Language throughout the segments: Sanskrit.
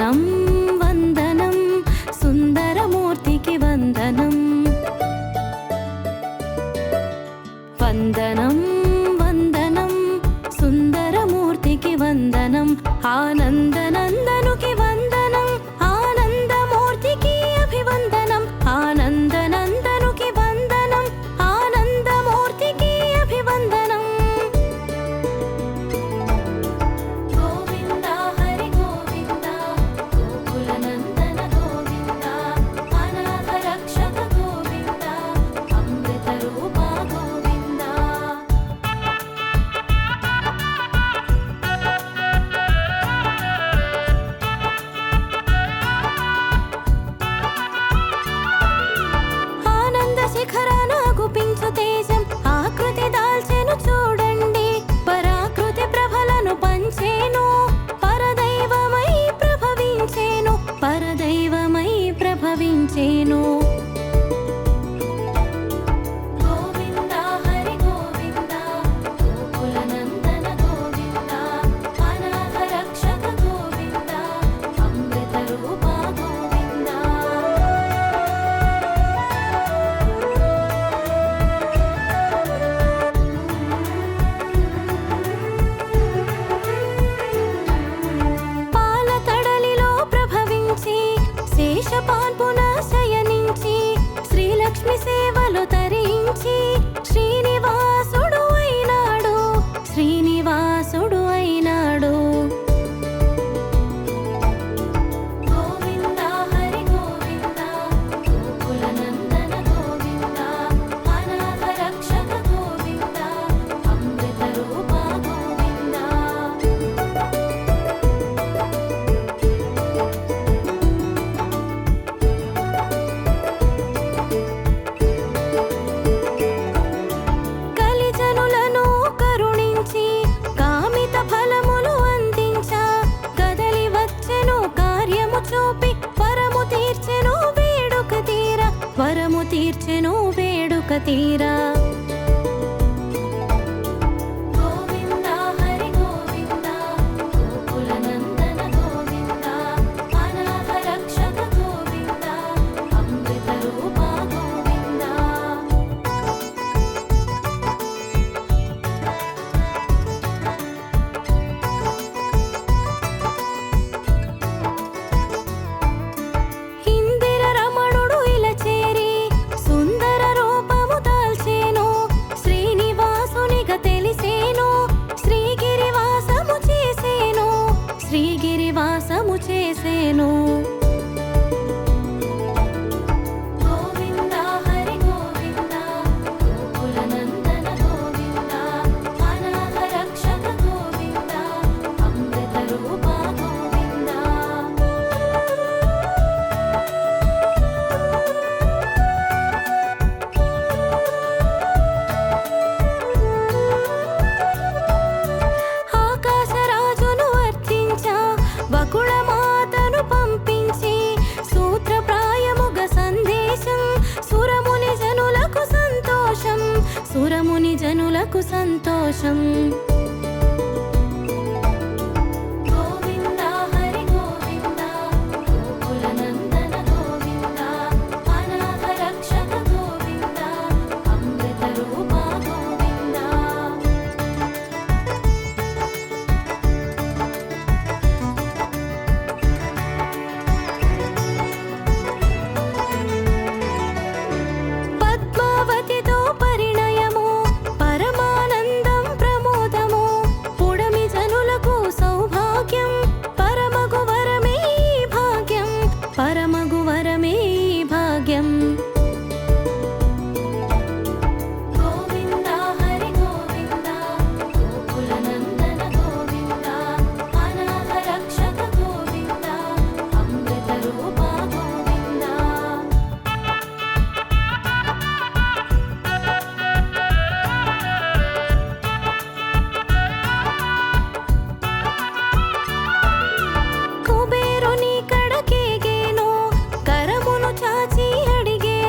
వందనం వందనం సుందరమూర్తికి వందనం వందనం వందనం సుందరమూర్తికి వందనం ఆనందనందనుకి వందనం ఆనందమూర్తికి అభివందనం ఆనందనందనుకి వందనం ఆనందమూర్తికి అభివందనం గోవింద హరి గోవింద గోకులనందన గోవింద అనాథ రక్షక గోవింద అమృత రూప గోవింద ఆనంద శిఖరాన గుపించు తేజం ఆకృతి దాల్చెను చూడండి పరాకృతి ప్రభలను పంచేను పరదైవమై ప్రభవించేను పరదైవమై ప్రభవించేను గోవింద హరి గోవింద గోకులనందన గోవింద అనాథ రక్షక గోవింద అమృత రూప గోవింద పాల తడలిలో ప్రభవించి శేషపాన్పున శయనించి శ్రీలక్ష్మి సేవలు తరించి శ్రీనివాసుడు అయినాడు శ్రీనివాసుడు అయినాడు గోవింద హరి గోవింద గోకులనందన గోవింద అనాథ రక్షక గోవింద అమృత రూప గోవింద కలిజనులను కరుణించి కామిత ఫలములు అందించా కదలి వచ్చెను కార్యము చూపి వరము తీర్చెను వేడుక తీరా వరము తీర్చెను వేడుక తీరా గోవింద హరి గోవింద గోకులనందన గోవింద అనాథ రక్షక గోవింద అమృత రూప గోవింద ఇందిర రమణుడు ఇలా చేరి సుందర రూపము దాల్చేను శ్రీనివాసునిగా తెలిసేను శ్రీగిరివాసము చేసేను శ్రీగిరివాసము చేసేను గోవింద హరి గోవింద గోకులనందన గోవింద అనాథ రక్షక గోవింద అమృత రూప గోవింద ఆకాశరాజును వర్తించా బకుళమాతను పంపించి సూత్రప్రాయముగా సందేశం సురముని జనులకు సంతోషం సురముని జనులకు సంతోషం గోవింద హరి గోవింద గోకులనందన గోవింద అనాథ రక్షక గోవింద అమృత రూప గోవింద పద్మావతితో పరిణయము పరమానందం ప్రమోదము పుడమి జనులకు సౌభాగ్యం పరమగు వరమే ఈ భాగ్యం పరమగు వరమే ఈ భాగ్యం గోవింద హరి గోవింద గోకులనందన గోవింద అనాథ రక్షక గోవింద అమృత రూప గోవింద కుబేరుని కడకేగేను కరమును చాచి అడిగేను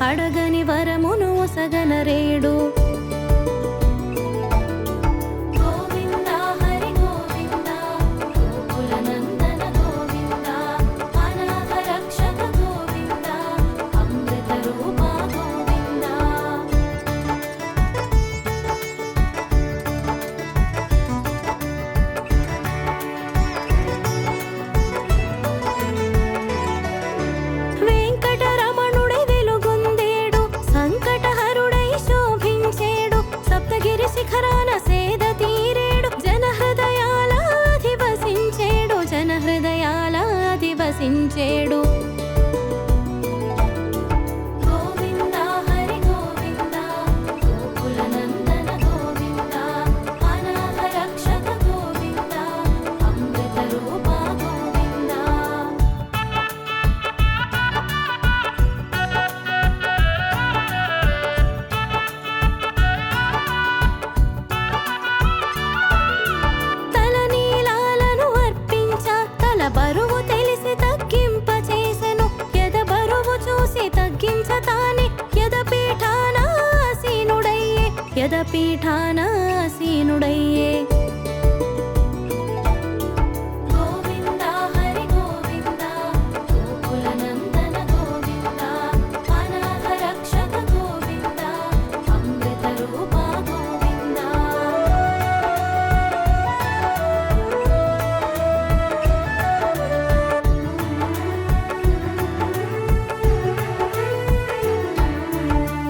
అడగని వరమును ఒసగనరేడు. గోవింద హరి గోవింద గోకుల నందన గోవింద అనాథ రక్షక గోవింద అమృత రూప గోవింద. వెంకటరమణుడై వెలుగొందేడు సంకటహరుడై శోభించేడు సప్తగిరి శిఖరాన సేద తీరేడు జనహృదయాల అధివసించేడు జనహృదయాల అధివసించేడు. గోవింద హరి గోవింద గోకుల నందన గోవింద అనాథ రక్షక గోవింద అమృత రూప గోవింద. తల నీలాలను అర్పించ తల బరువు తెలిసి తగ్గింప చేసెను ఎద బరువు చూసి తగ్గించ తానే యదపీఠాన ఆసీనుడయ్యే యదపీఠాన ఆసీనుడయ్యే. గోవింద హరి గోవింద గోకుల నందన గోవింద అనాథ రక్షక గోవింద అమృత రూప గోవింద.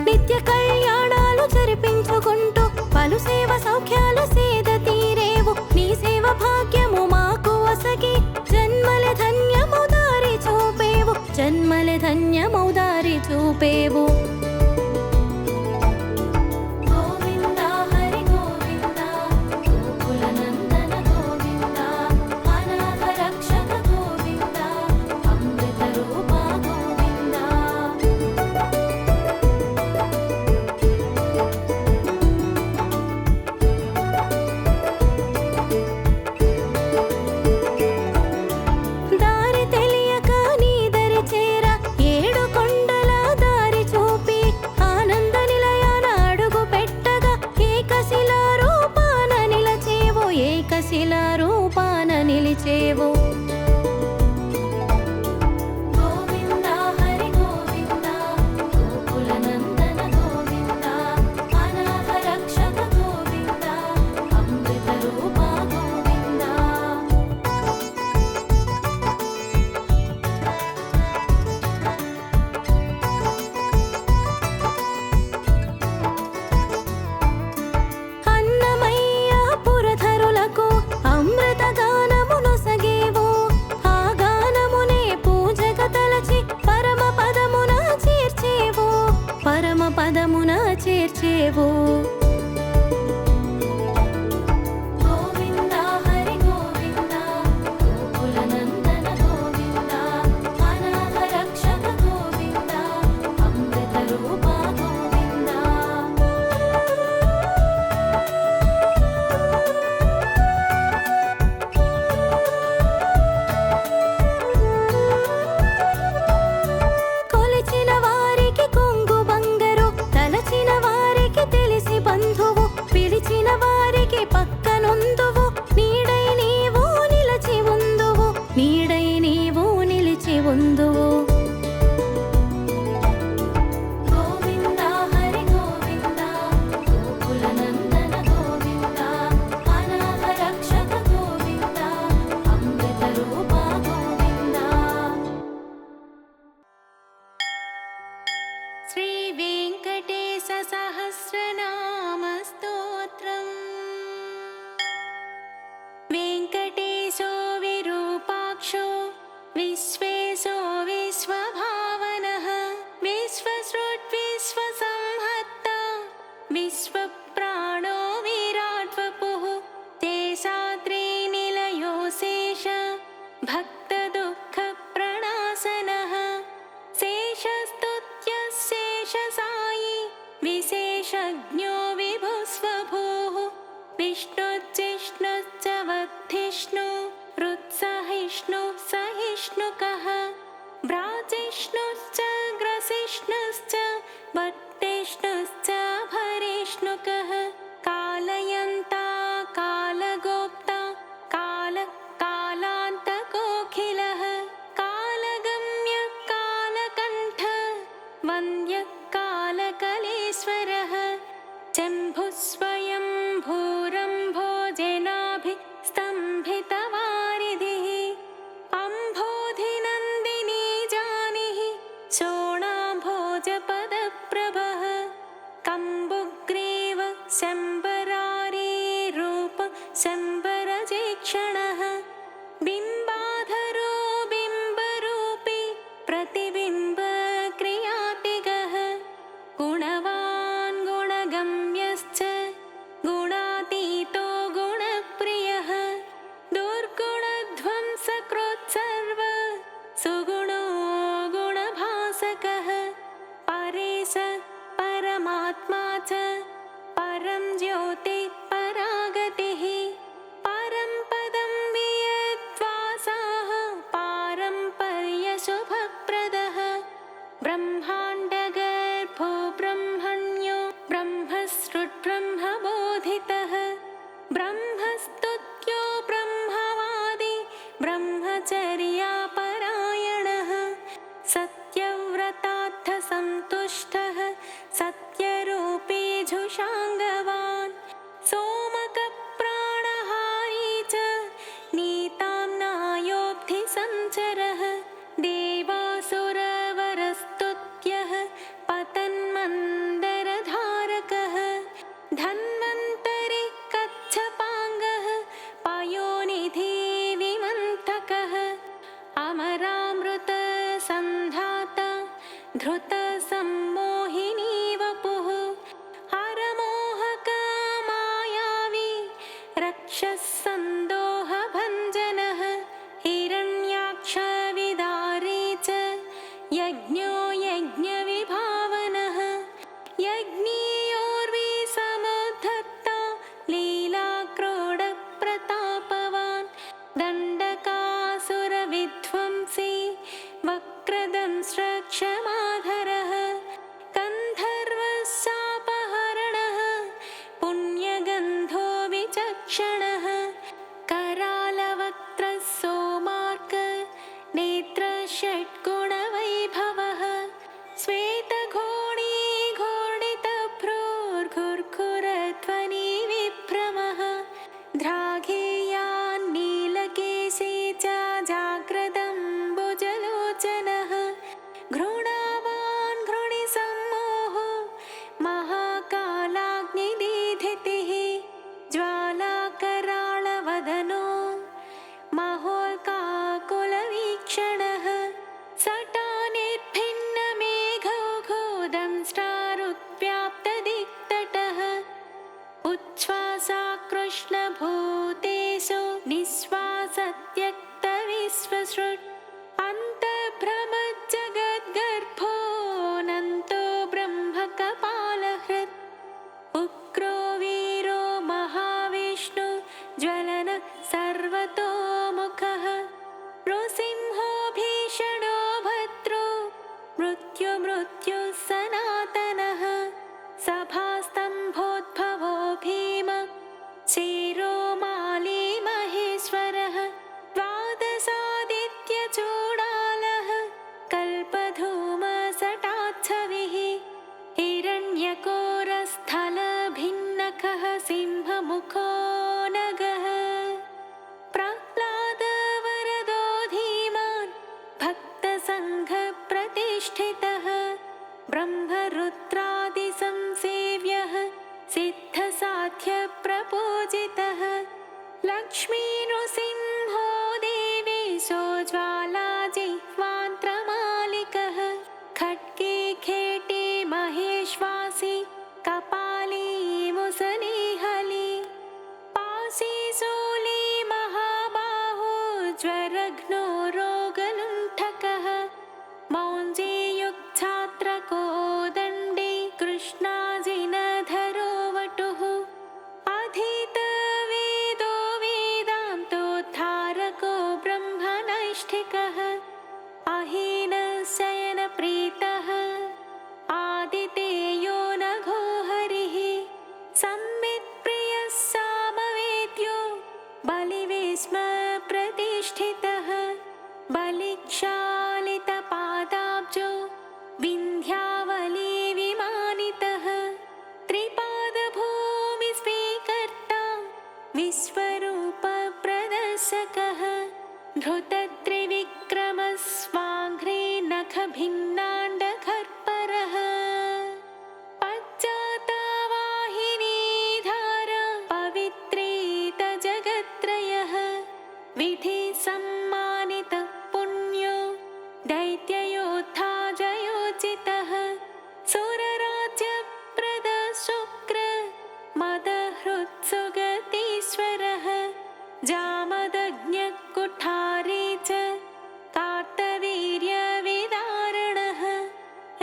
నిత్య కళ్యాణాలు జరిపించుకుంటూ పలు సేవ సౌఖ్యాల సేద తీరేవు నీ సేవ భాగ్యము మాకు ఒసగి జన్మల ధన్యము దారి చూపేవు జన్మల ధన్యము దారి చూపేవు. గోవింద హరి గోవింద గోకుల నందన గోవింద అనాథ రక్షక గోవింద అమృత రూప గోవింద. దారి తెలియక నీ దరి చేర ఏడు కొండల దారి చూపి ఆనంద నిలయాన అడుగు పెట్టగా ఏకశిలా రూపాన నిలచేవు ఏకశిలా రూపాన నిలిచేవు. గోవింద హరి గోవింద గోకుల నందన గోవింద అనాథ రక్షక గోవింద అమృత రూప గోవింద. అన్నమయ్య పురధరులకు అమృత గానమునొసగేవు ఆ గానమునే పూజగ తలచి పరమ పదమున చేర్చేవు పరమ పదమున చేర్చేవు. గోవింద హరి గోవింద గోకుల నందన గోవింద అనాథ రక్షక గోవింద అమృత రూప గోవింద. కొలిచిన వారికి కొంగు బంగరు తలచిన వారికి తెలిసి బంధువు పిలిచిన వారికి పక్కనుందువు నీడై నీవు నిలిచి ఉందువు నీడై నీవు నిలిచి ఉందువు. గోవింద హరి గోవింద గోకుల నందన గోవింద అనాథ రక్షక గోవింద అమృత రూప గోవింద. శ్రీ వెంకటేశ సహస్రనామ స్తోత్రం. వెంకటేశో విరూపాక్షో విశ్వేశో విశ్వభావనః విశ్వసృట్ విశ్వసంహర్త విశ్వప్రాణో విరాట్ వపుః శేషాద్రి నిలయో శేష భక్త దుఃఖ ప్రణాశనః శేషస్తుత్య శేష సాయి విశేషజ్ఞో విభుస్వభూః विष्णुश्च वद्धिष्णु रुत्सहिष्णु सहिष्णुकः भ्राजिष्णुश्च ग्रसिष्णुश्च वत्तिष्णुश्च भरिष्णुकः कालयन्ता कालगोप्ता कालान्तकोऽखिलः कालगम्य कालकण्ठ वन्द्य कालकलेश्वरः शम्भुस्वयं भूरम्भोजनाभिस्तम्भितवारिधिः अम्भोधिनन्दिनी जानिहि शोणाम्भोजपदप्रभः कम्बुग्रीव शम्बरारीरूप शम्बरजेक्षणः बिम्बाधरो बिम्बरूपी प्रतिबिम्बक्रियातिगः गुणवान् गुणगम्यश्च गुणातीतो गुणप्रियः दुर्गुणध्वंसकृत्सर्व सुगुणो गुणभासकः परेश परमात्मा च परं ज्योतिः परागतिः परं पदं वियद्वासाः पारम्पर्यशुभप्रदः ब्रह्माण्डगर्भो ब्रह्मण्यो ब्रह्मसृट्ब्रह्मबोधितः ब्रह्मस्तुत्यो ब्रह्मवादी ब्रह्मचर्यापरायणः सत्यव्रतार्थसन्तुष्टः सत्यरूपी झुषाङ्गवान् सोमकप्राणहारी च नीताम्नायोब्धिसञ्चरः देवासुरवरस्तुत्यः पतन्मन्दरधारकः धन्वन्तरि कच्छपाङ्गः पयोनिधि विमन्थकः अमरामृतसन्धाता धृतसम्मोहिनी वपुः हरमोहकमायावी रक्षःसन्दोहभञ्जनः हिरण्याक्षविदारी च यज्ञो यज्ञविभावनः यज्ञीयोर्विसमुद्धता लीलाक्रोडप्रतापवान् दण्डकासुरविध्वंसी वक्रदंष्ट्रक्षमाधरः गन्धर्वशापहरणः पुण्यगन्धो विचक्षणः करालवक्त्रः सोमार्क नेत्रषड्गुणवैभवः श्वेतघोणी घोडितभ्रूर्घुर्घुरध्वनिविभ्रमः द्राघेयान्नीलकेशी च जाग्रदम्बुजलोचनः घृणावान् घृणिसम्मोहो महाकालाग्निदीधितिः ज्वालाकराळवदनो महोल्काकुलवीक्षणः सटानिर्भिन्नमेघौघोदंष्ट्रारुत्व्याप्तदिक्तटः उच्छ्वासा कृष्णभूतेषु निःश्वासत्यक्तविश्वसृट् अन्तर्भ्रमज्जगद्गर्भोऽनन्तो ब्रह्मकपालहृत् उग्रो वीरो महाविष्णु ज्वलन सर्वतोमुखः नृसिंहो भीषणो भद्रो मृत्युः सनातनः सभास्तम्भोद्भवो भीम क्षीरोमाली महेश्वरः द्वादशादित्यचूडालः कल्पधूमसटाच्छविः हिरण्यकोरस्थलभिन्नकः सिंहमुखो नगः प्रह्लादवरदो धीमान् भक्तसङ्घप्रतिष्ठितः ब्रह्मरुद्रादिसंसेव्यः सिद्धसाध्यप्रपूजितः लक्ष्मीनृसिंहो देवेशो ज्वालाजिह्वान्त्रमालिकः खड्गे खेटे महेश्वासी कपाली मुसलिहली पाशी शूली महाबाहो ज्वरघ्नो रोगलुण्ठकः मौञ्जीयुक्छात्रकोदण्डी कृष्णाजिनधरो वटुः अधीतवेदो वेदान्तोद्धारक द्वितीयो नघो हरिः संवित्प्रियः सामवेद्यो बलिवेस्म प्रतिष्ठितः बलिक्षालितपादाब्जो विन्ध्यावली विमानितः त्रिपादभूमिस्वीकर्ता विश्वरूपप्रदर्शकः धृतत्रिविक्रमः स्वाङ्घ्रे नखभिन्नाण्डखर्परः पश्चातावाहिनीधारा पवित्रेत जगत्त्रयः विधिसम्मानितः पुण्यो दैत्ययोद्धा जयोचितः सुरराज्यप्रदः शुक्र मदहृत्सुगतीश्वरः जामदग्न्यकुठारे च कार्तवीर्यविदारणः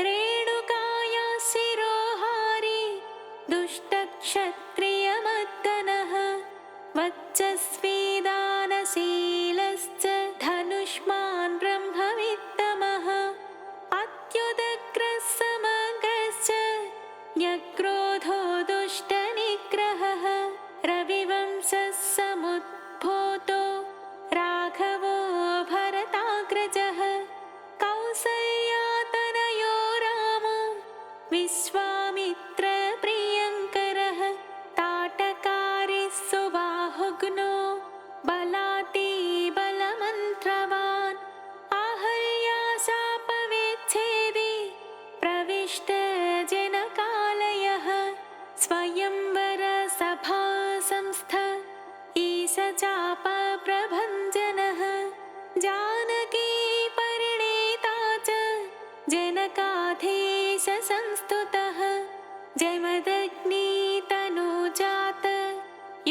रेणुकाया शिरोहारी दुष्टक्षत्रियमर्दनः वच्चस्वी दानशीलश्च धनुष्मान् ब्रह्मवित्तमः अत्युदग्रः समग्रश्च न्यक्रोधो दुष्टनिग्रहः रविवंशः समुद्भूतो राघवो भरताग्रजः कौसल्यातनयो रामो विश्वामित्रप्रियङ्करः ताटकारि सुबाहुघ्नो बलातिबलमन्त्रवान् आहल्याशापविच्छेदी प्रविष्टजनकालयः स्वयंवरसभा संस्थ ईशचापप्रभञ्जनः जानकी परिणीता च जनकाधीशसंस्तुतः जमदग्नितनुजात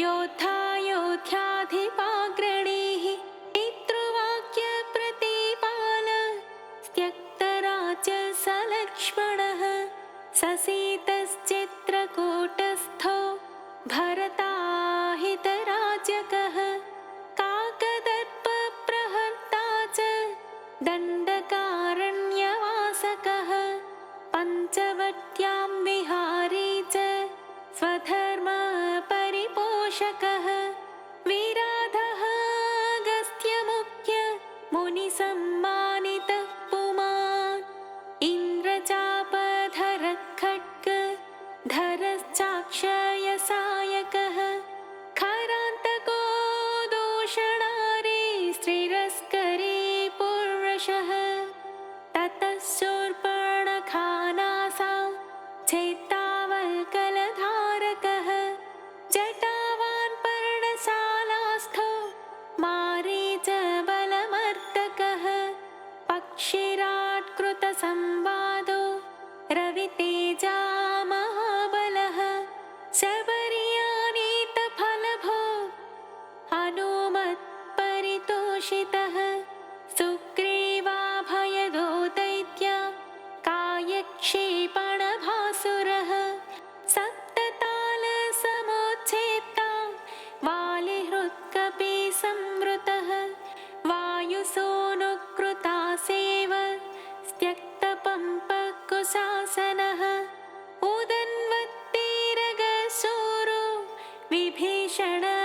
योद्धा योध्याधिपाग्रणीः पितृवाक्यप्रतिपाल त्यक्तराज्य सलक्ष्मणः ससीतश्चित्रकूटस्थो भरताहितराज्यकः काकदर्पप्रहर्ता च दण्डकारण्यवासकः पञ्चवट्यां विहारी च स्वधर्मपरिपोषकः विराधः अगस्त्यमुख्य मुनिसम्मानितः पुमान् इन्द्रचापधरः खड्गधरश्चाक्षयसायकः खरान्तको दूषणारे स्त्रिरस्करी पुरुषः ततः शूर्पणखानासा चेतावल्कलधारकः जटावान् पर्णशालास्थो मारीचबलमर्दकः पक्षिराट्कृतसंवादो रवितेजा महाबलः शबर्यानीतफलभो हनुमत्परितोषितः सुग्रीवाभयदो दैत्या कायक्षेपणभासुरः सप्ततालसमुच्छेत्ता वालिहृत्कपि संवृतः वायुसूनुकृतासेव त्यक्तपम्पकुशासनः उदन्वत्तिरगशूरो विभीषणवरप्रदः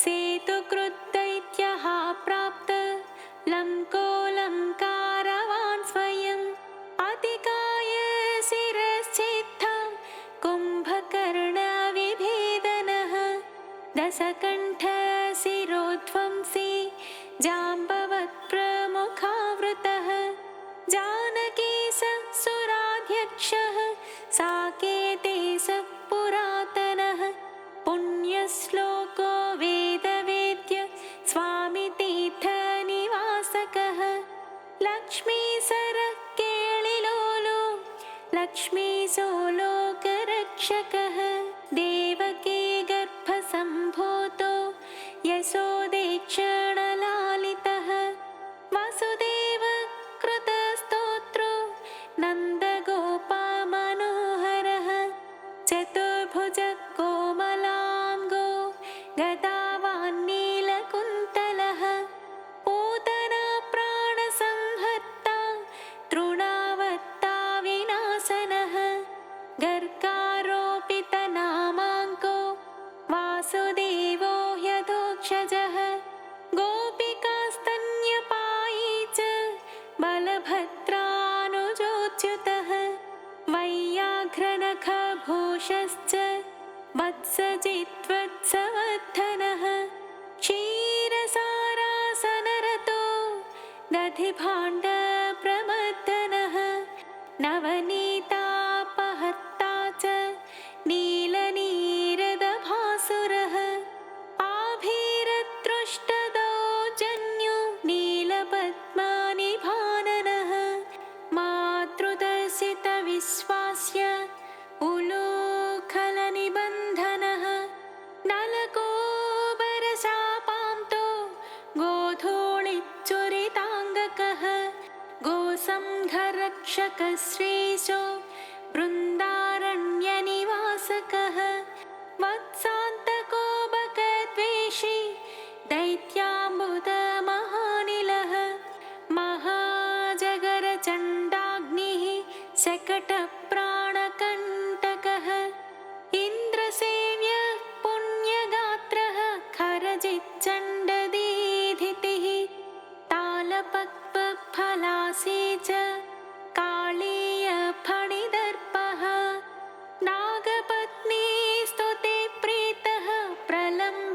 सेतुकृद्दैत्यः प्राप्त लङ्कोलङ्कारवान् स्वयम् अतिकाय शिरश्चेत्था कुम्भकर्णविभेदनः दशकण्ठशिरोध्वंसी जाम्बवत्प्रमुखावृतः जानकीशः सुराध्यक्षः साकेतेशः पुरातनः पुण्यश्लोको वेदवेद्य स्वामितीर्थनिवासकः लक्ष्मीशरः केळिलोलो लक्ष्मीशो लोकरक्षकः देवकी गर्भसम्भूतो यशोदेक्षणलालितः वसुदेव कृतस्तोत्रो नन्दगोपमनोहरः चतुर्भुज कोमलाङ्गो गदावान्नीलकुन्तलः पूतना प्राणसंहर्ता तृणावत्ता वैयाघ्रनखभूषश्च वत्सजित्वत्सवर्धनः क्षीरसारासनरतो दधिभाण्डप्रमर्दनः नवनीतापहर्ता च नीलनीरदभासुरः आभीरतृष्टदौजन्यो नीलपद्मानिभाननः मातृदर्शितविश्वास्य उलूखलनिबन्धनः नलकोबरशापान्तो गोधूलिचुरिताङ्गकः गोसंघरक्षकश्रीशो बृन्दारण्यनिवासकः वत्सान्तकोपकद्वेषी दैत्याम्बुदमहानिलः महाजगरचण्डाग्निः शकटप्राणकण्टकः इन्द्रसेव्यः पुण्यगात्रः खरजिच्चण्डदीधितिः तालपक्वफलासी च कालीयफणिदर्पः नागपत्नी स्तुते प्रीतः प्रलम्बासुरखण्डनः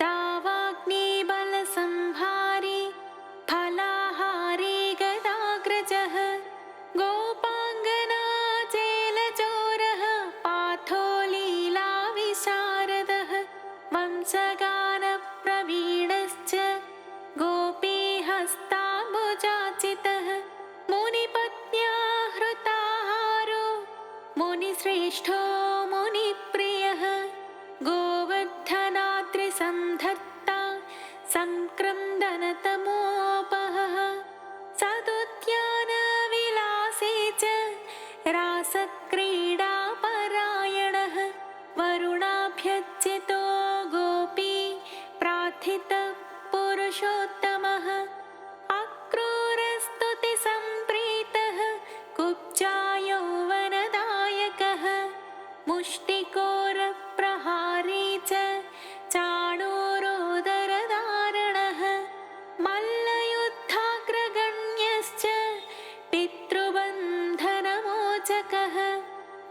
दावाग्निबलसंहारी फलाहारी गदाग्रजः गोपाङ्गनाचेलचोरः पार्थो लीलाविशारदः वंशगानप्रवीणश्च गोपीहस्ताम्बुजाचितः मुनिपत्न्या हृताहारो मुनिश्रेष्ठो मुनिप्रियः गोवर्धनाद्रिसन्धत्ता सङ्क्रन्दनतमोपहः सदुद्यानविलासी च रासक्रीडापरायणः वरुणाभ्यर्चितो गोपी प्रार्थितः पुरुषोत्तमः अक्रूरस्तुतिसम्प्रीतः कुब्जायौवनदायकः मुष्टिकोरप्रहारी च चाणूरोदरधारणः मल्लयुद्धाग्रगण्यश्च पितृबन्धनमोचकः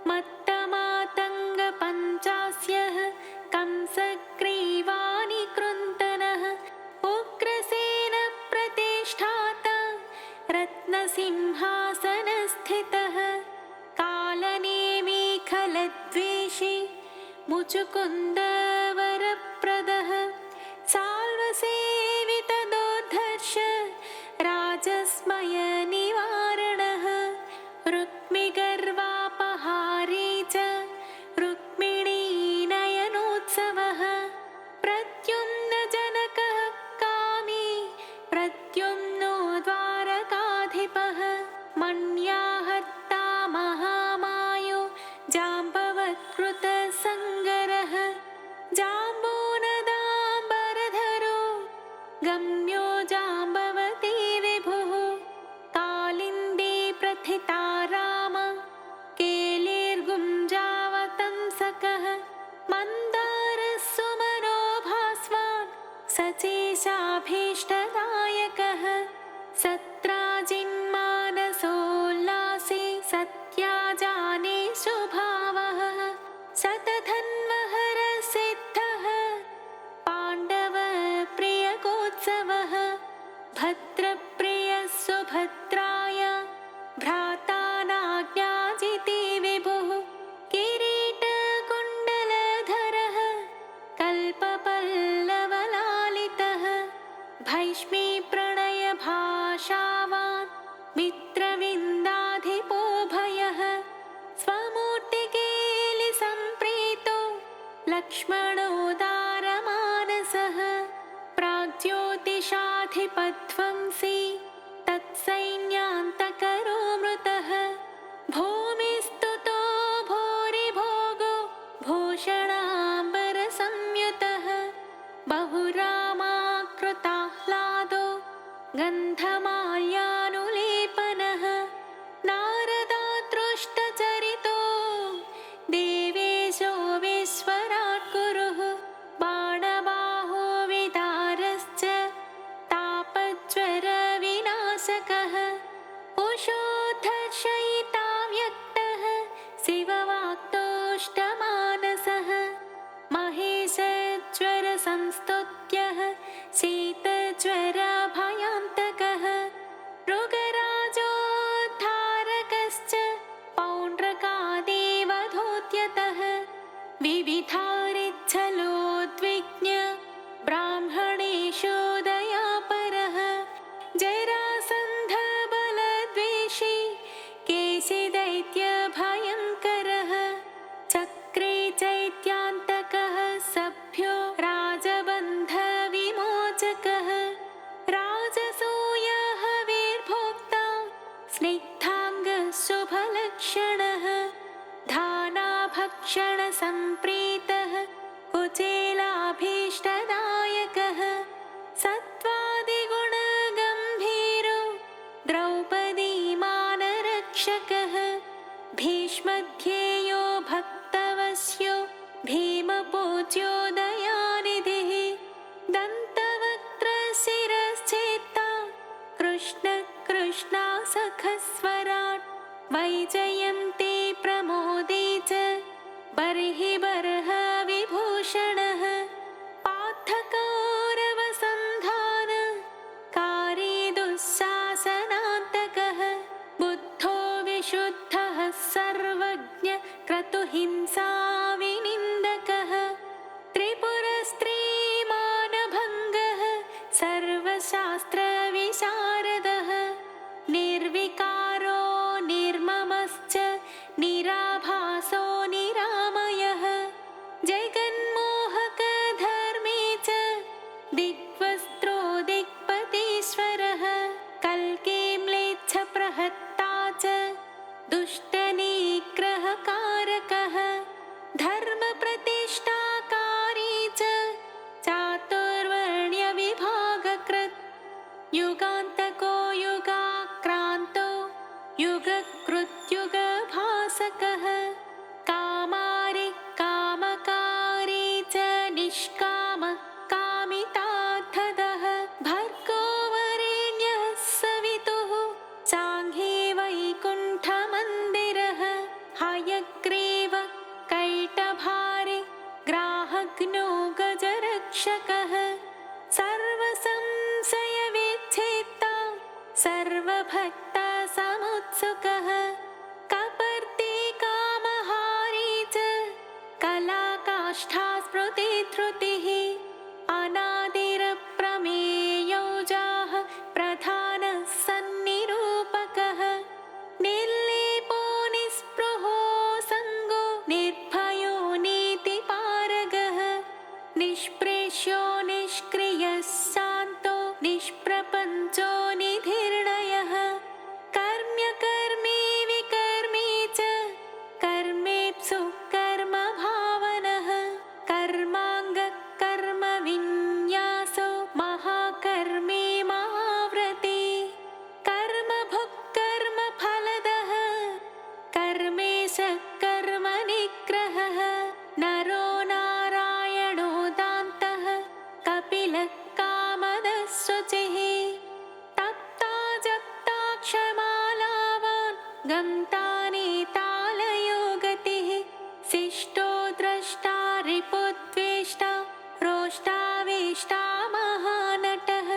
मत्तमातङ्गपञ्चास्यः कंसग्रीवानिकृन्तनः उग्रसेनप्रतिष्ठाता रत्नसिंहासनस्थितः कालनेमीखलद्वेषी मुचुकुन्दवरप्रदः साल्वसेवितदोद्धर्ष राजस्मयनिवारणः रुक्मिगर्वापहारी च रुक्मिणीनयनोत्सवः प्रद्युम्नजनकः कामी प्रद्युम्नो द्वारकाधिपः मण्याहर्ता महामायो जाम्बवत्कृतसङ्गरः जाम्बूनदाम्बरधरो गम्यो जाम्बवती विभुः कालिन्दी प्रथिता राम केलिर्गुञ्जावतंसकः मन्दारस्सुमनोभास्वान् सचेशाभीष्टदायकः सत्राजिन्मानसोल्लासी सत्याजाने स्वभावः शतधन्वहरसिद्धः पाण्डवप्रियकोत्सवः भद्रप्रियः सुभद्राय भ्राता नाज्ञाजिति विभुः किरीटकुण्डलधरः कल्पपल्लवलालितः भैष्मीप्रणयभाषावान् मित्रविन्दाधिपोभयः स्वमूर्तिकेलिसम्प्रीतो लक्ष्मणोदारमानसः प्राग्ज्योतिषाधिपध्वंसी तत्सैन्यान्तकरो मृतः भूमिस्तुतो भूरिभोगो भूषणाम्बरसंयुतः बहुरामाकृताह्लादो गन्धमाल्यानुलेपनः नारदादृष्टचरितो देवेशो विश्वराट् गुरुः बाणबाहो विदारश्च तापज्वरविनाशकः दर्शयिता व्यक्तः शिववाक्तोष्टमानसः महेशज्वरसंस्तुत्यः शीतज्वरभयान्तकः मृगराजोद्धारकश्च पौण्ड्रकादेवधूत्यतः विविधारिच्छलोद्विग्न ब्राह्मणेषु दयापरः जरासन्धबलद्वेषी केशिदैत्यभयङ्करः चक्रे चैत्यान्तकः सभ्यो राजबन्धविमोचकः राजसूयः वीर्भोक्ता स्निग्धाङ्गशुभलक्षणः धानाभक्षणसम्प्रीतः कुचेलाभीष्टदायकः सत्त्वादिगुणगम्भीरो द्रौपदीमानरक्षकः भीष्मध्येयो भक्तवश्यो भीमपूज्यो दयानिधिः दन्तवक्त्रशिरश्चेत्ता कृष्णासखस्वराट् वैजयन्ती प्रमोदे च बर्हि बर्हविभूषणः पार्थकौरवसन्धानकारी दुःशासनान्तकः बुद्धो विशुद्धः सर्वज्ञ क्रतुहिंसाविनिन्दकः त्रिपुरस्त्रीमानभङ्गः सर्वशास्त्रविशारदः निर्विकारो निर्ममश्च निराभासो निरामयः जगन्मोहकधर्मे च दिग्वस्त्रो दिक्पतीश्वरः कल्के म्लेच्छप्रहत्ता च दुष्टनिग्रहकारकः धर्मप्रतिष्ठाकारी च चातुर्वर्ण्यविभागकृत् युगान्तको युगाक्रान्तो युगकृत्युगभासकः कामारि कामकारी च निष्काम कामितार्थदः भर्गो वरेण्यः सवितुः चाङ्घे वैकुण्ठमन्दिरः हयग्रीव कैटभारि ग्राहग्नो गजरक्षकः सर्वसंशयविच्छेत्ता सर्वभक्तसमुत्सुकः कपर्दी कामहारी च कलाकाष्ठास्मृतिधृतिः अनादिरप्रमेयौजाः प्रधानः सन्निरूपकः निर्लेपो निःस्पृहो सङ्गो निर्भयो नीतिपारगः निष्प्रेष्यो निष्क्रियः शान्तो निष्प्रपञ्चो निधिर्णयः कर्म्यकर्मी विकर्मी च कर्मेप्सु कर्मभावनः कर्माङ्गकर्मविन्यासो महाकर्मी महाव्रती कर्मभुक्कर्मफलदः कर्मेशः कर्मनिग्रहः नरो नारायणो दान्तः कपिलः कामदः शुचिः तप्ता जप्ता क्षमालावान् गन्तानेतालयो गतिः शिष्टो द्रष्टा रिपुद्वेष्टा रोष्टावेष्टा महानटः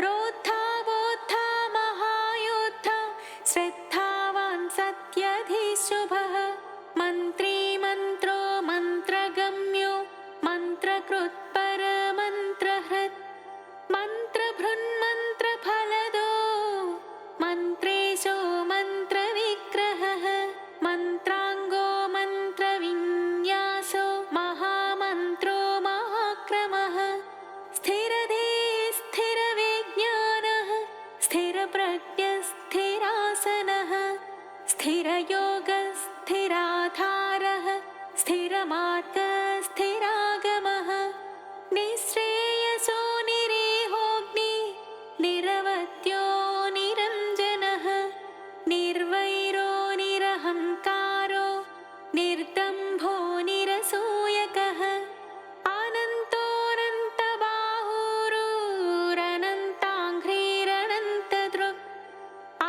रोद्धा बोद्धा महायोद्धा श्रद्धावान् सत्यधिशुभः मन्त्री मन्त्रो मन्त्रगम्यो मन्त्रकृत्परमन्त्रहृत् मन्त्रभृन्मन्त्रफलदो मन्त्रेशो मन्त्रविग्रहः मन्त्राङ्गो मन्त्रविन्यासो महामन्त्रो महाक्रमः स्थिरधीः स्थिरविज्ञानः स्थिरप्रज्ञः स्थिरासनः स्थिरयोगः स्थिराधारः स्थिरमार्गः स्थिरागमः निःश्रेयसो निरेहोऽग्नि निरवत्यो निरञ्जनः निर्वैरो निरहङ्कारो निर्दम्भो निरसूयकः अनन्तोऽनन्तबाहुरुरनन्ताङ्घ्रिरनन्तदृक्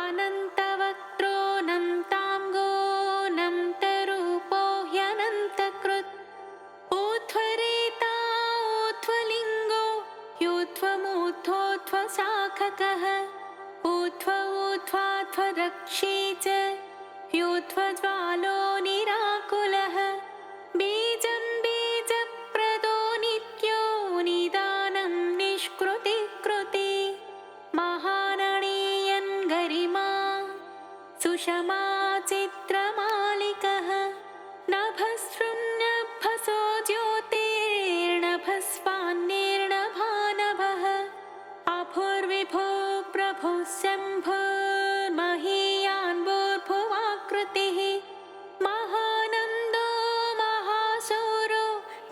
अनन्तवक्त्रो ध्वरक्षी च योध्वज्वालो निराकुलः बीजं बीजप्रदो नित्यो निदानं निष्कृतिकृति महानणीयन् गरिमा सुषमा चित्रमालिकः नभस्सृन्नभसो ज्योतिर्नभस्वान्निर्नभानभः अभुर्विभो प्रभुः शम्भुर्महीयान्भुर्भुवाकृतिः महानन्दो महाशौरो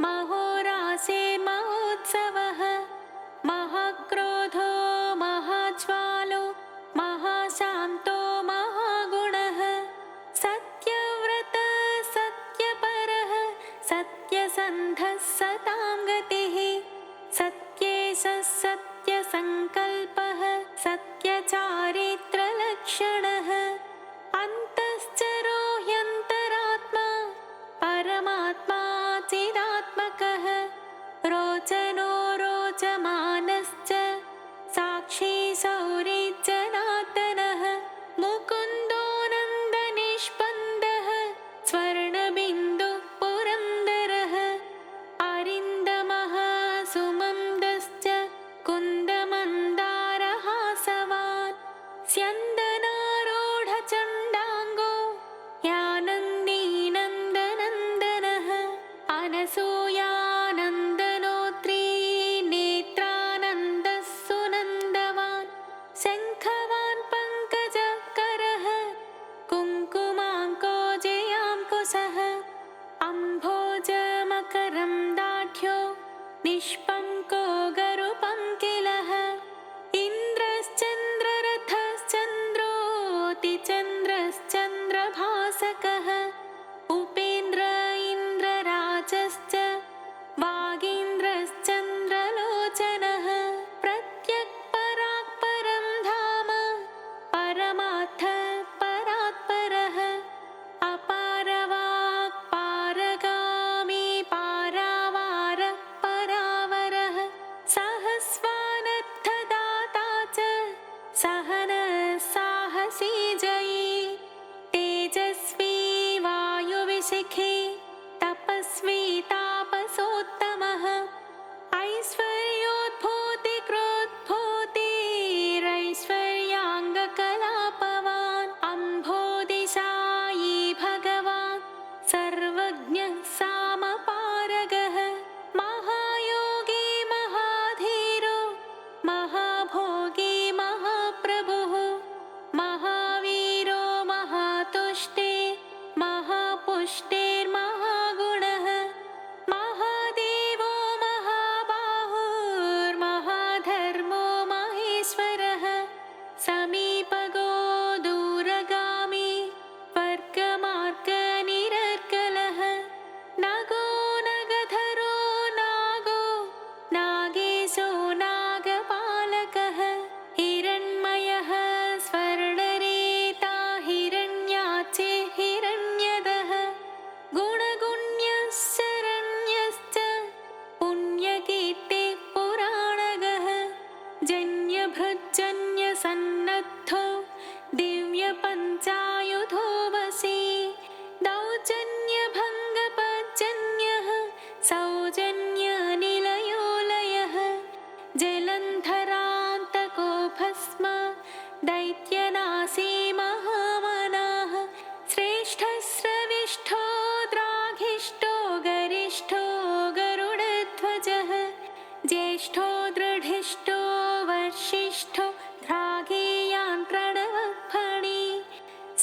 महोरासेर्महोत्सवः महाक्रोधो महाज्वालो महाशान्तो महागुणः सत्यव्रतः सत्यपरः सत्यसन्धः सतां गतिः सत्येशः सत्यसङ्कल्पः सत्यचारित्रलक्षणः अन्तश्चरो ह्यन्तरात्मा परमात्मा चिदात्मकः रोचनो रोचमानश्च साक्षी सौरी जनार्दनः मुकुन्दो नन्दनिष्पन्दः स्वर्णबिन्दुः पुरन्दरः अरिन्दमः सुमन्दश्च कुन्दमन्दारहासवान् स्यन्दनारूढचण्डाङ्गो यानन्दी नन्दनन्दनः अनसूयानन्दनोत्री नेत्रानन्दः सुनन्दवान् शङ्खवान् पङ्कजकरः कुङ्कुमाङ्को जयाङ्कुशः अम्भोजमकरं दाढ्यो निष्पङ्को गरुपङ्किलः इन्द्रश्चन्द्ररथश्चन्द्रोऽतिचन्द्रश्चन्द्रभासकः उपेन्द्र इन्द्रराजश्च वागीन्द्रश्चन्द्रलोचनः प्रत्यक्पराक्परं धाम परमार्थः परात्परः अपारवाक् पारगामी पारावारः परावरः सहस्वानर्थदाता च सहनः साहसी जयी तेजस्वी वायुविशिखी तपस्वी तापसोत्तमः ऐश्वर्योद्भूतिक्रोद्भूतिरैश्वर्याङ्गकलापवान् अम्भोदिशायी भगवान् सर्वज्ञः सामपारगः महायोगी महाधीरो महाभोगी महाप्रभुः महावीरो महातुष्टे महापुष्टेर्महागुणः महादेवो महाबाहुर्महाधर्मो महेश्वरः समीपगो दूरगामी वर्गमार्गनिरर्गलः नगो नगधरो नागो नागेशो नागपालकः हिरण्मयः स्वर्णरेता हिरण्याचे हिरण्यदः गुणगुण्यः शरण्यश्च पुण्यकीर्तिः पुराणगः जन्यभृज्जन्यसन्नद्धो दिव्यपञ्चायुधो वशी दौर्जन्यभङ्गपज्जन्यः सौजन्यनिलयोलयः जलन्धरान्तको भस्म दैत्यनाशी महामनाः श्रेष्ठस्रविष्ठो द्राघिष्ठो गरिष्ठो गरुडध्वजः ज्येष्ठो दृढिष्ठो वर्षिष्ठो द्राघीयान् प्रणवफणी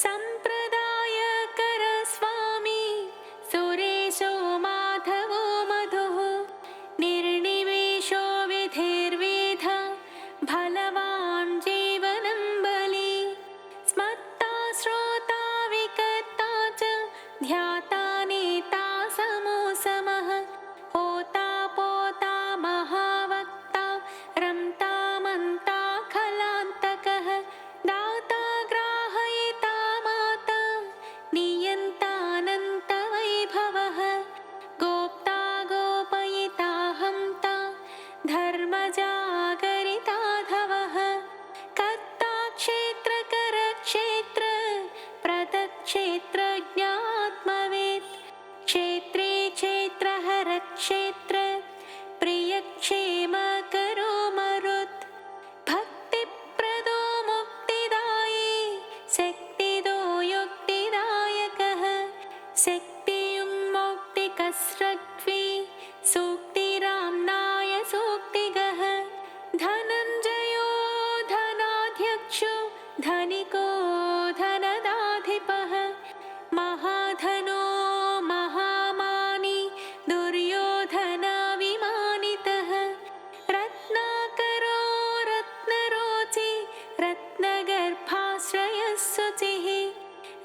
सम्प्रदायकरस्वामी सुरेशो माधवो मधुः निर्निमेषो विधिर्वेद बलवान् जीवनं बली स्मर्ता श्रोता विकर्ता च ध्याता नेता समोसमः होता पोता महावक्ता रमता मन्ता खलान्तकः दाता ग्राहयिता माता नियन्तानन्तवैभवः गोप्ता गोपयिता हन्ता धर्मजागरिताधवः कर्ता क्षेत्रकरक्ष क्षेत्र प्रदक्षेत्रज्ञात्मवेत् क्षेत्रे क्षेत्रहर क्षेत्र प्रियक्षेमकरो मरुत् भक्तिप्रदो मुक्तिदायी शक्तिदो युक्तिदायकः शक्तियुङ्मुक्तिकस्रग्वी सूक्तिराम्नाय सूक्तिगः धनञ्जयो धनाध्यक्षो धनिको धनदाधिपः महाधनो महामानी दुर्योधनविमानितः रत्नाकरो रत्नरोचि रत्नगर्भाश्रयशुचिः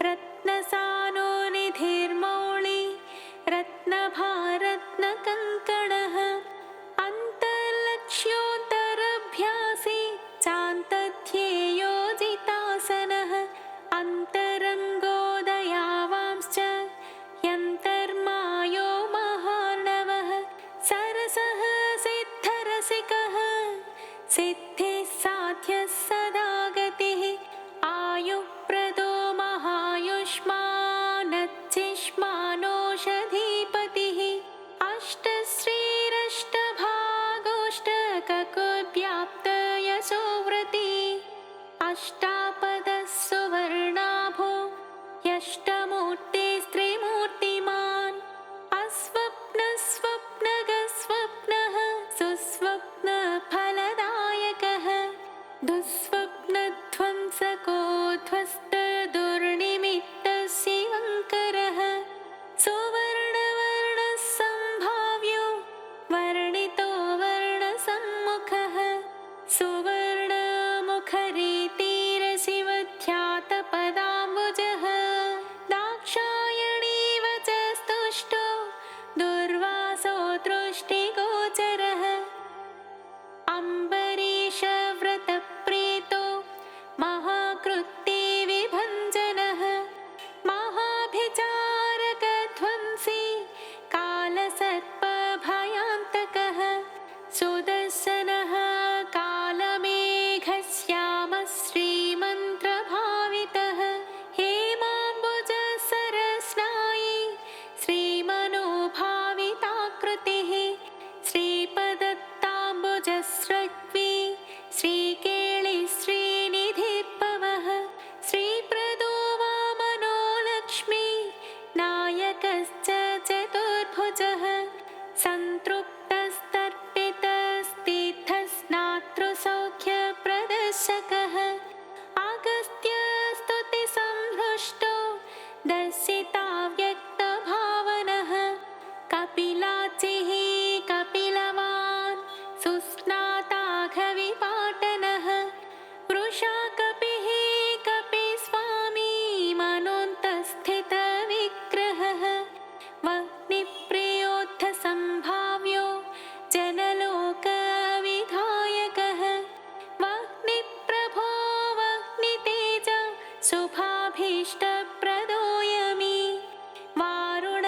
रत्नसानो निधिर्मौळि रत्नभारत्नकङ्कणः अन्तर्लक्ष्योत्तरभ्यासी चान्तध्येयोजितासनः अन्तरङ्गोदयावांश्च यन्तर्मायो महार्णवः सरसः सिद्धरसिकः सिद्धिः साध्यः सदा गतिः आयुप्रदो महायुष्मानच्चिष्मानोषधीपतिः अष्टश्रीरष्टभागोष्टककुव्याप्तयशोव्रती अष्टापदः सुवर्णाभो यष्टमूर्तिस्त्रिमूर्तिमान् अस्वप्नस्वप्नगस्वप्नः सुस्वप्नफलदायकः दुःस्वप्नध्वंसको ध्वस्तदुर्निमित्तः शिवङ्करः सुवर्णवर्णः सम्भाव्यो वर्णितो वर्णसम्मुखः सुवर्णमुखरीतिरशिवध्यातपदाम्बुजः दाक्षायणीव च स्तुष्टो दुर्वासो दृष्टिगोचरः अम्बरीषव्रतप्रीतो महाकृत्ते विभञ्जनः महाभिचारकध्वंसी कालसर्पभयान्तकः सुदर्शनः कालमेघश्यामः श्रीमन्त्रभावितः हेमाम्बुजसरस्नायी श्रीमनोभाविताकृतिः श्रीपदत्ताम्बुजस्रग्वी श्रीकेळि श्रीनिधिर्भवः श्रीप्रदो वामनो लक्ष्मी नायकश्च चतुर्भुजः सन्तृप्तस्तर्पितस्तीर्थस्नातृसौख्यप्रदर्शकः अगस्त्यस्तुतिसंहृष्टो दर्शिताव्यक्तभावनः कपिलाचिः कपिलवान् सुस्नाताघविपाटनः वृषाकपिः कपिस्वामी मनोन्तस्थितविग्रहः वह्निप्रियोत्थसम्भाव्यो जनलोकविधायकः वह्निप्रभो वह्नितेज शुभाभीष्टप्रदोऽयमी वारुणक्षेत्रनिलयो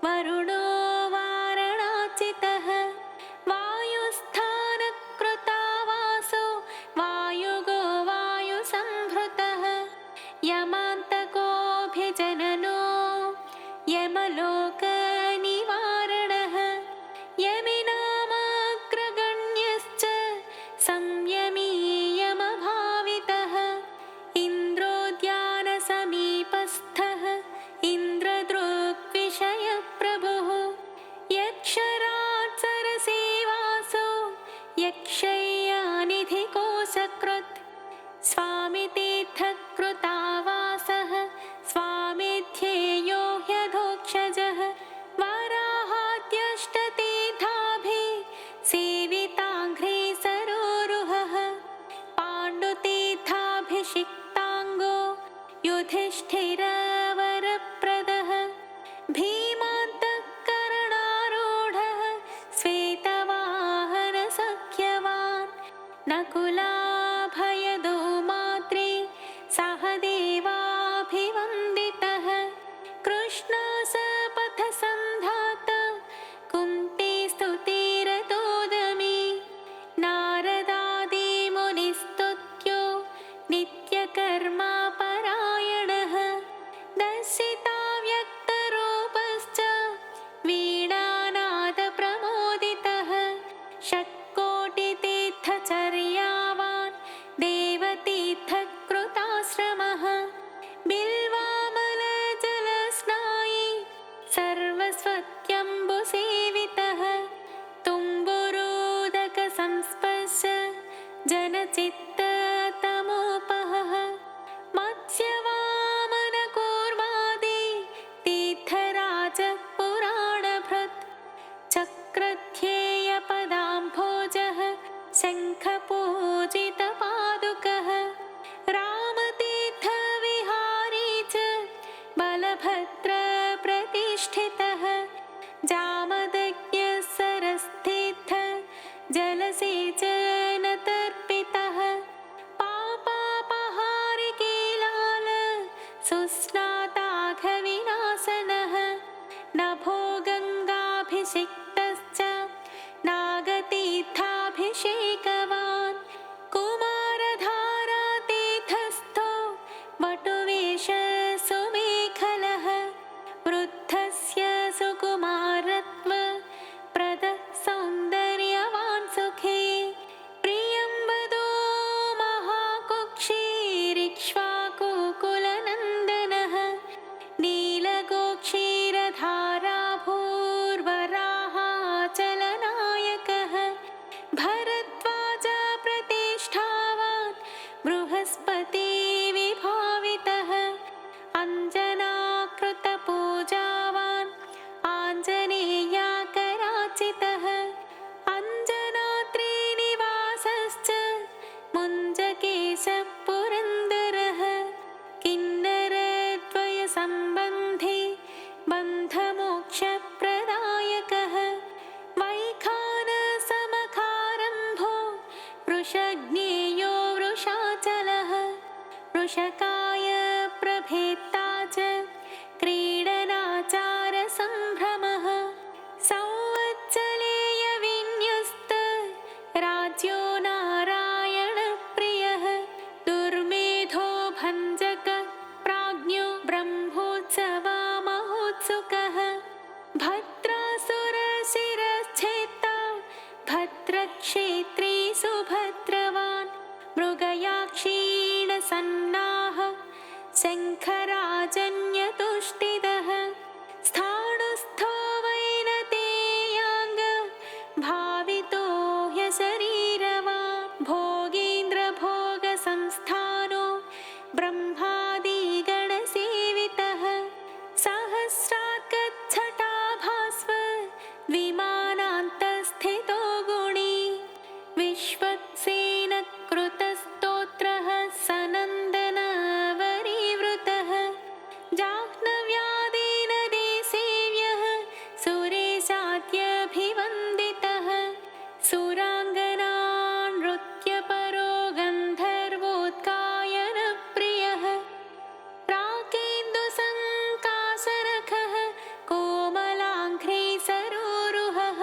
वरुणो वारणाचितः वायुस्थानकृतावासो वायुगो वायुसंभृतः यमान्तकोऽभिजननो यमलोकनिवारणः यमिनामग्रगण्यश्च संयमी यमभावितः इन्द्रोद्यानसमीपस्थः इन्द्रदृग्विषयप्रभुः यक्षराट्सरसेवासो यक्षय्यानिधिकोशकृत् स्वामितीर्थकृतावासः स्वामिध्येयो ह्यधोक्षजः वराहाद्यष्टतीर्थाभिः सेविताङ्घ्रि सरोरुहः पाण्डुतीर्थाभिषिक्ताङ्गो युधिष्ठिरवरप्रदः भीमान्तःकरणारूढः श्वेतवाहनसख्यवान् नकुलाभयदो मात्रे सह देवाभिवन्दितः सुस्नाताघविनाशनः नभो गङ्गाभिषिक्तश्च नागतीर्थाभिषेकवान् कुमारधारातीर्थस्थो वटुवेष सुमेखलः वृद्धस्य सुकुमारत्व प्रदः सौन्दर्यवान् सुखे प्रियं वदो महाकुक्षीरिक्ष्वाकुकुलनन्दनः नीलगोक्षीरधाराभूर्वराहाचलनायकः भरद्वाज प्रतिष्ठावान् बृहस्पति विभावितः अञ्जनाकृतपूजावान् आञ्जनेयाकराचितः अञ्जनाद्रिनिवासश्च मुञ्जकेशपुरन्दरः किन्नरद्वयसम्बन्धे बन्धमोक्षप्रदायकः वैखानसमखारम्भो वृषज्ञेयो वृषाचलः वृषकाय प्रभेत्ता च क्रीडनाचारसम्भ्रमः संवत्सलेयविन्यस्त राज्यो नारायणप्रियः दुर्मेधो भञ्जक प्राज्ञो ब्रह्मोत्सवमहोत्सुकः भद्रासुरशिरश्छेत्ता भद्रक्षेत्री सुभद्रवान् मृगयाक्षीणसन्नाः शङ्खराजन्यतुष्टिदः स्थाणुस्थो वैनतेयाङ्ग भावितो ह्यशरीरवान् भोगेन्द्रभोगसंस्थानो ब्रह्मादिगणसेवितः सहस्रार्कच्छटाभास्व विमानान्तस्थितो गुणी विश्वक्सेनकृतस्तोत्रः सनन्दनवरीवृतः जाह्नव्यादीनदेसेव्यः सुरेशाद्यभिवन्दितः सुराङ्गना नृत्यपरो गन्धर्वोत्कायनप्रियः प्राकेन्दुसङ्काशनखः कोमलाङ्घ्रि सरोरुहः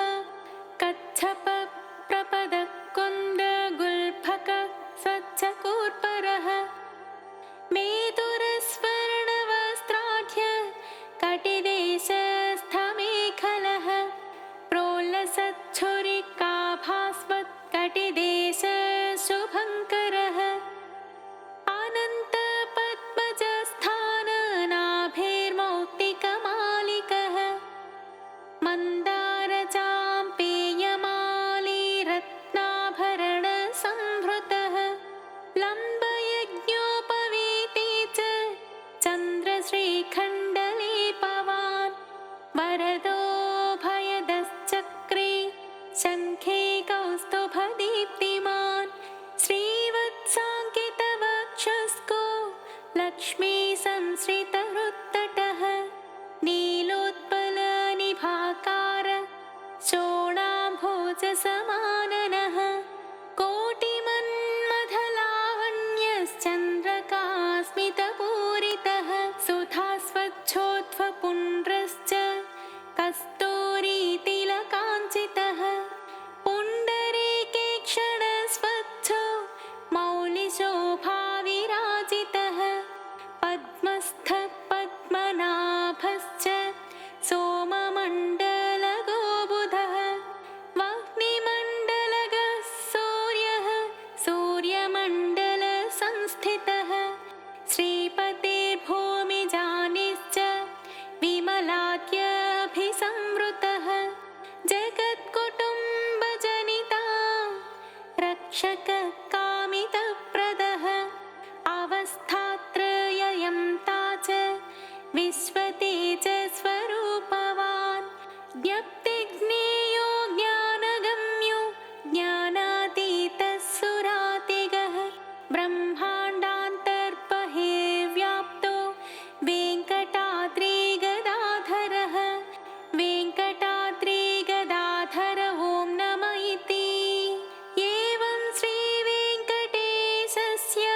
कच्छपप्रपदकुन्दगुल्फकः स्वच्छकूर्परः मेदुरस्वर्णवस्त्राढ्य कटिदेशस्थमेखलः प्रोल्लसच्छुरिकाभास्वत्कटिदेशशुभङ्करः अनन्तपद्मजस्थाननाभेर्मौक्तिकमालिकः मन्दारचाम्पेयमालीरत्नाभरणसंभृतः लम्बयज्ञोपवीते च चन्द्रश्रीखण्डलेपवान् वरदो भयदश्चक्रे शङ्खे कौस्तुभदीप्तिमान् श्रीवत्साङ्कितवक्षस्को लक्ष्मीसंश्रितहृत्तटः नीलोत्पलनिभाकार शोणाम्भोजसमाननः कोटिमन्मथलावण्यश्चन्द्रकास्मितपूरितः सुधास्वच्छोत्फपुण्ड्रश्च कस्तूरीतिलकाञ्चितः पुण्डरीकेक्षणस्वच्छो मौलिशोभाविराजितः पद्मस्थः पद्मनाभश्च सोममण्डलगोबुधः वह्निमण्डलगः सूर्यः सूर्यमण्डलसंस्थितः श्रीपतेर्भूमिजानिश्च विमलाद्यभिसंवृतः जगत्कुटुम्बजनिता रक्षकः कामितप्रदः अवस्थात्रययन्ता च विश्वतेजस्वरूपवान् ज्ञप्तिज्ञेयो ज्ञानगम्यो ज्ञानातीतः सुरातिगः ब्रह्माण्डान्तर्बहिर्व्याप्तो वेङ्कटाद्रिगदाधरः वेङ्कटाद्रिगदाधर ॐ नम इति। एवं श्रीवेङ्कटेशस्य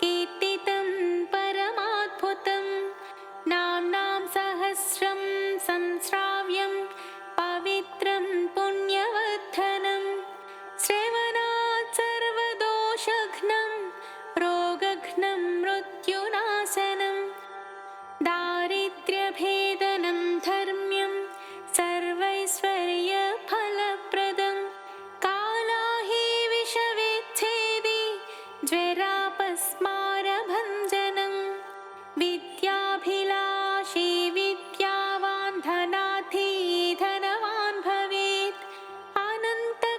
कीर्तितं परमाद्भुतम्। कृष्णं मृत्युनाशनं दारिद्र्यभेदनं धर्म्यं सर्वैश्वर्यफलप्रदं कालाहि विषविच्छेदि ज्वरापस्मारभञ्जनं विद्याभिलाषी विद्यावान् धनार्थी धनवान् भवेत् अनन्तकल्पजीवी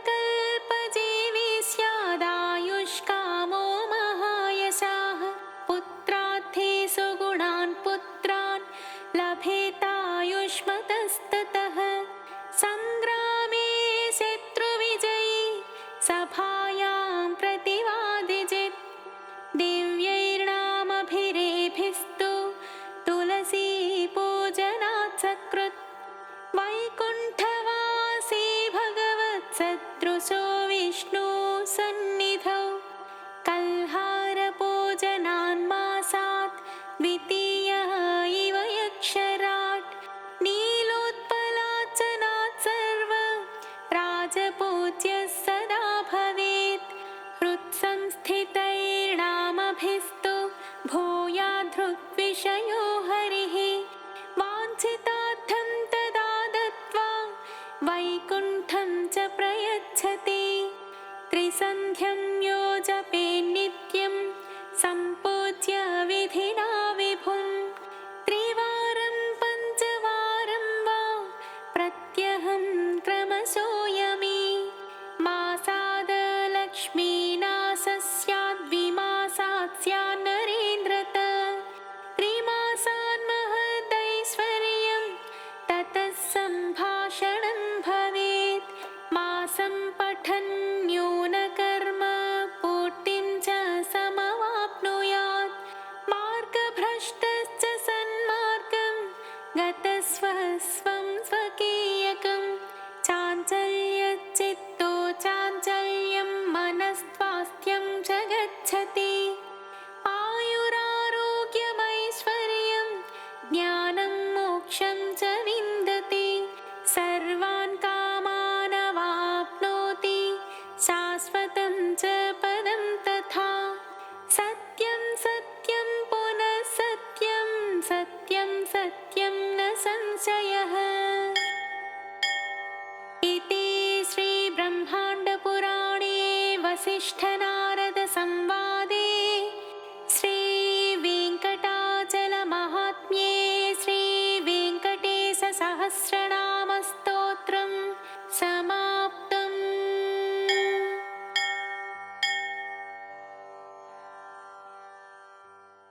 स्यादायुष्कामो महायशाः पुत्रार्थी सुगुणान् पुत्रान् लभेतायुष्मतस्ततः सङ्ग्रामे शत्रुविजयी सभायां प्रतिवादिजित् दिव्यैर्नामभिरेभिस्तु तुलसी पूजनात् सकृत् वैकुण्ठवासी भगवत्सदृशो विष्णु सन्निधौ कल्हारपूजनान्मासात् द्वितीयः इव यक्षराट् नीलोत्पलार्चनात् सर्व राजपूज्यः सदा भवेत् हृत्संस्थितैर्नामभिस्तु भूयाद्धृग्विषयो हरिः वाञ्छितार्थं तदा दत्त्वा वैकुण्ठं च प्रयच्छति त्रिसन्ध्यं यो जपेन्नित्यं सम्पूज्य विधिना विभुं त्रिवारं पञ्चवारं वा प्रत्यहं क्रमशो यमी मासादलक्ष्मीनाशः स्याद्विमासात् स्यान्नरेन्द्रत त्रिमासान् महदैश्वर्यं ततः सम्भाषणं भवेत् मासं पठन् न्यूनकर्म पूर्तिं च समवाप्नुयात् मार्गभ्रष्टश्च सन्मार्गं गतस्व